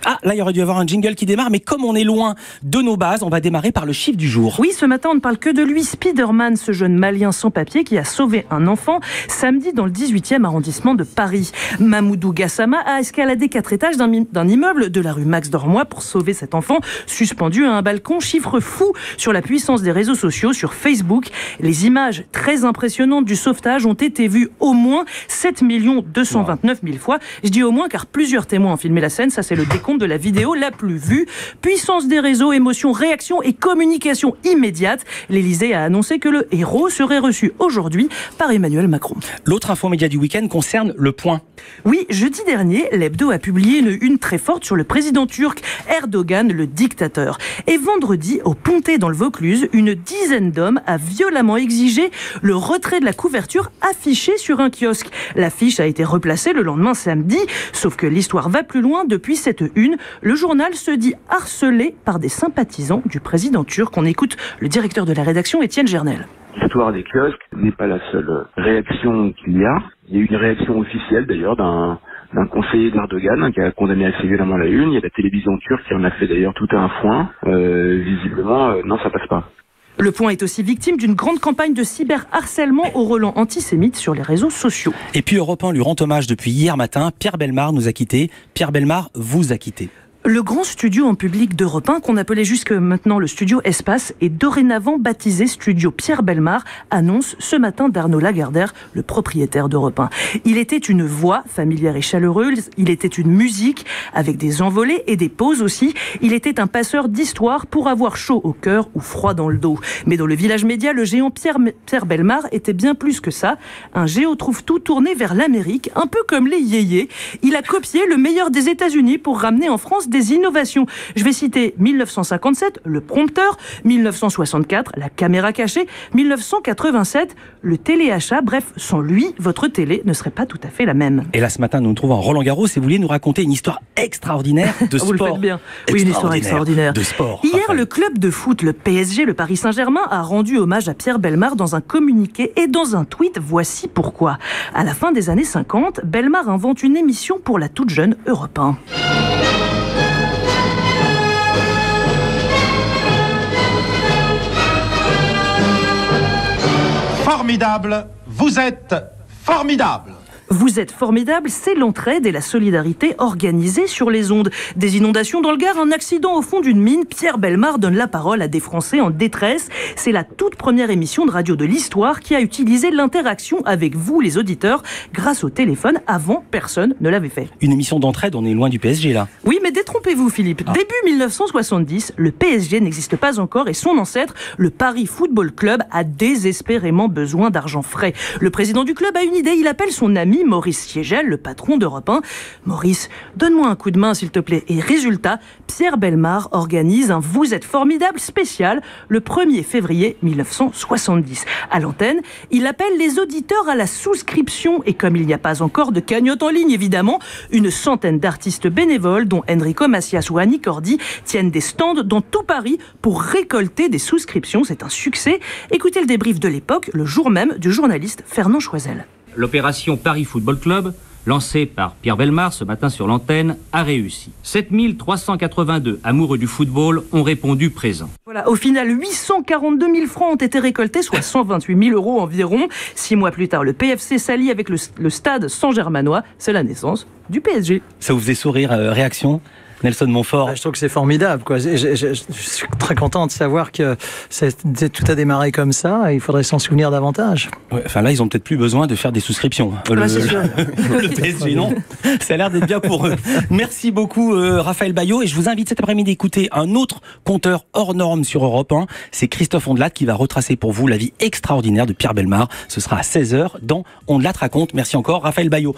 Ah, là, il y aurait dû y avoir un jingle qui démarre, mais comme on est loin de nos bases, on va démarrer par le chiffre du jour. Oui, ce matin, on ne parle que de lui, Spider-Man, ce jeune malien sans papier qui a sauvé un enfant samedi dans le 18e arrondissement de Paris. Mamoudou Gassama a escaladé 4 étages d'un immeuble de la rue Max Dormois pour sauver cet enfant suspendu à un balcon. Chiffre fou sur la puissance des réseaux sociaux, sur Facebook. Les images très impressionnantes du sauvetage ont été vues au moins 7 229 000 fois. Je dis au moins car plusieurs témoins ont filmé la scène. Ça, c'est le décompte de la vidéo la plus vue. Puissance des réseaux, émotion, réaction et communication immédiate. L'Élysée a annoncé que le héros serait reçu aujourd'hui par Emmanuel Macron. L'autre info média du week-end concerne Le Point. Oui, jeudi dernier, l'Hebdo a publié une une très forte sur le président turc Erdogan, le dictateur. Et vendredi, au Pontet dans le Vaucluse, une dizaine d'hommes a violemment exigé le retrait de la couverture affichée sur un kiosque. L'affiche a été replacée le lendemain samedi, sauf que l'histoire va plus loin. Depuis cette une, le journal se dit harcelé par des sympathisants du président turc. On écoute le directeur de la rédaction, Étienne Gernel. L'histoire des kiosques n'est pas la seule réaction qu'il y a. Il y a eu une réaction officielle d'ailleurs d'un conseiller d'Erdogan qui a condamné assez violemment la une. Il y a la télévision turque qui en a fait d'ailleurs tout un foin. Visiblement, non, ça passe pas. Le Point est aussi victime d'une grande campagne de cyberharcèlement au relent antisémite sur les réseaux sociaux. Et puis Europe 1 lui rend hommage depuis hier matin. Pierre Bellemare nous a quittés. Pierre Bellemare vous a quittés. Le grand studio en public d'Europe 1, qu'on appelait jusque maintenant le studio Espace, est dorénavant baptisé studio Pierre Bellemare, annonce ce matin d'Arnaud Lagardère, le propriétaire d'Europe 1. Il était une voix familière et chaleureuse, il était une musique avec des envolées et des pauses aussi. Il était un passeur d'histoire pour avoir chaud au cœur ou froid dans le dos. Mais dans le village média, le géant Pierre Bellemare était bien plus que ça. Un géo trouve-tout tourné vers l'Amérique, un peu comme les yéyés. Il a copié le meilleur des États-Unis pour ramener en France des innovations. Je vais citer 1957, le prompteur, 1964, la caméra cachée, 1987, le téléachat. Bref, sans lui, votre télé ne serait pas tout à fait la même. Et là, ce matin, nous nous trouvons à Roland-Garros et vous vouliez nous raconter une histoire extraordinaire de sport. Vous le faites bien. Oui, une histoire extraordinaire. De sport. Hier, Raphaël. le club de foot, le PSG, le Paris Saint-Germain, a rendu hommage à Pierre Bellemare dans un communiqué et dans un tweet. Voici pourquoi. À la fin des années 50, Bellemare invente une émission pour la toute jeune Europe 1. Formidable, vous êtes formidable. Vous êtes formidable, c'est l'entraide et la solidarité organisée sur les ondes. Des inondations dans le Gard, un accident au fond d'une mine. Pierre Bellemare donne la parole à des Français en détresse. C'est la toute première émission de radio de l'histoire qui a utilisé l'interaction avec vous, les auditeurs, grâce au téléphone. Avant, personne ne l'avait fait. Une émission d'entraide, on est loin du PSG là. Oui, mais détrompez-vous, Philippe. Début 1970, le PSG n'existe pas encore et son ancêtre, le Paris Football Club, a désespérément besoin d'argent frais. Le président du club a une idée, il appelle son ami Maurice Siegel, le patron d'Europe 1. Maurice, donne-moi un coup de main s'il te plaît. Et résultat, Pierre Bellemare organise un Vous êtes formidable spécial le 1er février 1970. À l'antenne, il appelle les auditeurs à la souscription et comme il n'y a pas encore de cagnotte en ligne évidemment, une centaine d'artistes bénévoles dont Enrico Macias ou Annie Cordy tiennent des stands dans tout Paris pour récolter des souscriptions. C'est un succès. Écoutez le débrief de l'époque, le jour même, du journaliste Fernand Choisel. L'opération Paris Football Club, lancée par Pierre Bellemare ce matin sur l'antenne, a réussi. 7382 amoureux du football ont répondu présent. Voilà, au final, 842 000 francs ont été récoltés, soit 128 000 € environ. 6 mois plus tard, le PFC s'allie avec le stade Saint-Germanois. C'est la naissance du PSG. Ça vous faisait sourire, réaction Nelson Montfort. Je trouve que c'est formidable, quoi. Je suis très content de savoir que tout a démarré comme ça. Et il faudrait s'en souvenir davantage. Ouais, enfin là, ils ont peut-être plus besoin de faire des souscriptions. C'est sûr. Le PSG, non. Ça a l'air d'être bien pour eux. Merci beaucoup, Raphaël Baillot. Et je vous invite cet après-midi à écouter un autre conteur hors norme sur Europe 1. C'est Christophe Ondelat qui va retracer pour vous la vie extraordinaire de Pierre Bellemare. Ce sera à 16h dans Ondelat raconte. Merci encore, Raphaël Baillot.